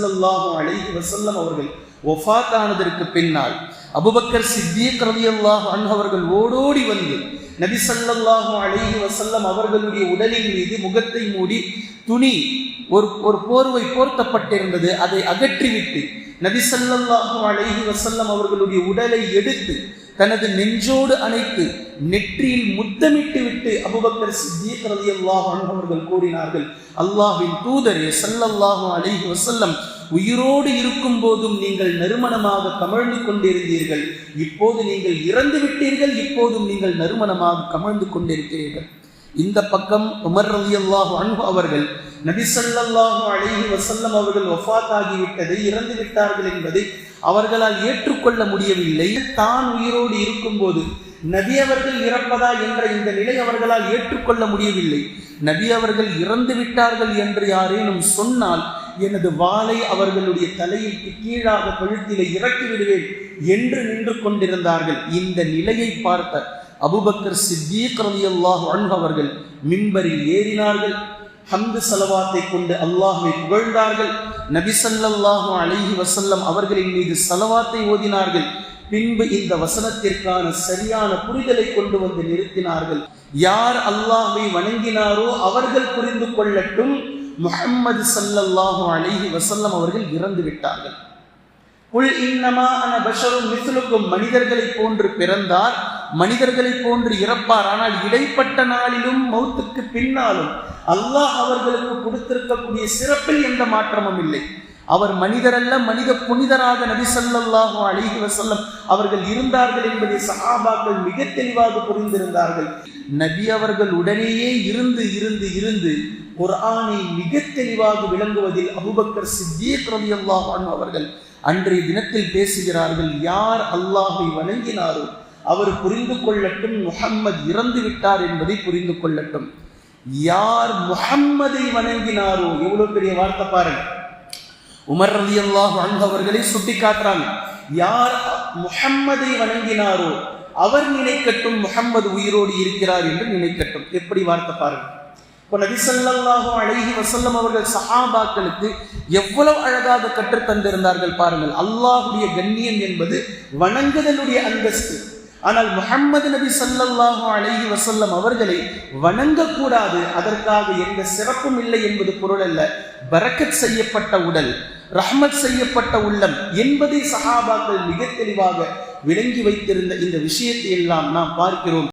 ஸல்லல்லாஹு அலைஹி வஸல்லம் அவர்கள் வஃபாத் ஆனதற்கு பின்னால் அபூபக்கர் சித்தீக் ரலியல்லாஹு அன்ஹு அவர்கள் ஓடோடி வந்து நபி ஸல்லல்லாஹு அலைஹி வஸல்லம் அவர்களுடைய உடலின் மீது முகத்தை மூடி துணி ஒரு போர்வை போர்த்தப்பட்டிருந்தது, அதை அகற்றிவிட்டு நபி ஸல்லல்லாஹு அலைஹி வஸல்லம் அவர்களுடைய உடலை எடுத்து தனது நெஞ்சோடு அணைத்து நெற்றியில் முத்தமிட்டு விட்டு அபூபக்கர் சித்தீக் ரலியல்லாஹு அன்ஹு அவர்கள் கூறினார்கள், அல்லாஹ்வின் தூதரே ஸல்லல்லாஹு அலைஹி வஸல்லம் உயிரோடு இருக்கும் போதும் நீங்கள் நறுமணமாக கமழ்ந்து கொண்டிருந்தீர்கள், இப்போது நீங்கள் இறந்து விட்டீர்கள், இப்போதும் நீங்கள் நறுமணமாக கமழ்ந்து கொண்டிருக்கிறீர்கள். இந்த பக்கம் உமர் ரலியல்லாஹு அன்ஹு அவர்கள் நபி ஸல்லல்லாஹு அலைஹி வஸல்லம் அவர்கள் வஃபாத் ஆகிவிட்டதை, இறந்து விட்டார்கள் என்பதை அவர்களால் ஏற்றுக்கொள்ள முடியவில்லை. தான் உயிரோடு இருக்கும் போது நபி அவர்கள் இறப்பதா என்ற இந்த நிலை அவர்களால் ஏற்றுக்கொள்ள முடியவில்லை. நபி அவர்கள் இறந்து விட்டார்கள் என்று யாரேனும் சொன்னால் எனது வாளை அவர்களுடைய தலையில் கீழாக கழுத்திலே இறக்கி விடுவேன் என்று நின்று கொண்டிருந்தார்கள். இந்த நிலையை பார்த்த அபூபக்கர் சித்தீக் ரலியல்லாஹு அன்ஹு அவர்கள் மிம்பரில் ஏறினார்கள், ஹம்து ஸலவாத்தை கொண்டு அல்லாஹ்வை புகழ்ந்தார்கள், நபி ஸல்லல்லாஹு அலைஹி வஸல்லம் அவர்களின் மீது ஸலவாத்தை ஓதினார்கள். பின்பு இந்த வசனத்திற்கான சரியான புரிதலை கொண்டு வந்து நிறுத்தினார்கள். யார் அல்லாஹ்வை வணங்கினாரோ அவர்கள் புரிந்து கொள்ளட்டும், முஹம்மது ஸல்லல்லாஹு அலைஹி வஸல்லம் அவர்கள் இறந்து விட்டார்கள். குல் இன்னமா அன பஷரும் மிஸ்லுக்கும், மனிதர்களை போன்று பிறந்தார், மனிதர்களை போன்று இறப்பார். ஆனால் இடைப்பட்ட நாளிலும் மௌத்துக்கு பின்னாலும் அல்லாஹ் அவர்களுக்கு கொடுத்திருக்கக்கூடிய சிறப்பில் எந்த மாற்றமும் இல்லை. அவர் மனிதரல்ல, மனித புனிதராக நபி ஸல்லல்லாஹு அலைஹி வஸல்லம் அவர்கள் இருந்தார்கள் என்பதை சஹாபாக்கள் மிக தெளிவாக புரிந்திருந்தார்கள். நபி அவர்கள் உடனேயே இருந்து இருந்து இருந்து குர்ஆனை மிக தெளிவாக விளங்குவதில் அபூபக்கர் சித்தீக் ரலியல்லாஹு அன்ஹு அவர்கள் அன்றைய தினத்தில் பேசுகிறார்கள், யார் அல்லாஹ்வை வணங்கினாரோ அவர் புரிந்து கொள்ளட்டும் முஹம்மது இறந்து விட்டார் என்பதை புரிந்து கொள்ளட்டும். யார் முஹம்மதை வணங்கினாரோ, எவ்வளவு பெரிய வார்த்தை பாருங்க. உமர் ரலியல்லாஹு அன்ஹு அவர்களை சுட்டி காட்டுறாங்க, யார் முஹம்மதை வணங்கினாரோ அவர் நினைக்கட்டும் முஹம்மது உயிரோடு இருக்கிறார் என்று நினைக்கட்டும். எப்படி வார்த்தை பாருங்க. இப்போ நபி ஸல்லல்லாஹு அலைஹி வஸல்லம் அவர்கள் சஹாபாக்களுக்கு எவ்வளவு அழகாக கற்றுத் தந்திருந்தார்கள் பாருங்கள். அல்லாஹ்வுடைய கண்ணியம் என்பது வணங்குதலுடைய அந்தஸ்து. ஆனால் முஹம்மது நபி ஸல்லல்லாஹு அலைஹி வஸல்லம் அவர்களை வணங்கக்கூடாது, அதற்காக எந்த சிறப்பும் இல்லை என்பது பொருள் அல்ல. பரக்கத் செய்யப்பட்ட உடல், ரஹ்மத் செய்யப்பட்ட உள்ளம் என்பதை சஹாபாக்கள் மிக தெளிவாக விளங்கி வைத்திருந்த இந்த விஷயத்தை எல்லாம் நாம் பார்க்கிறோம்.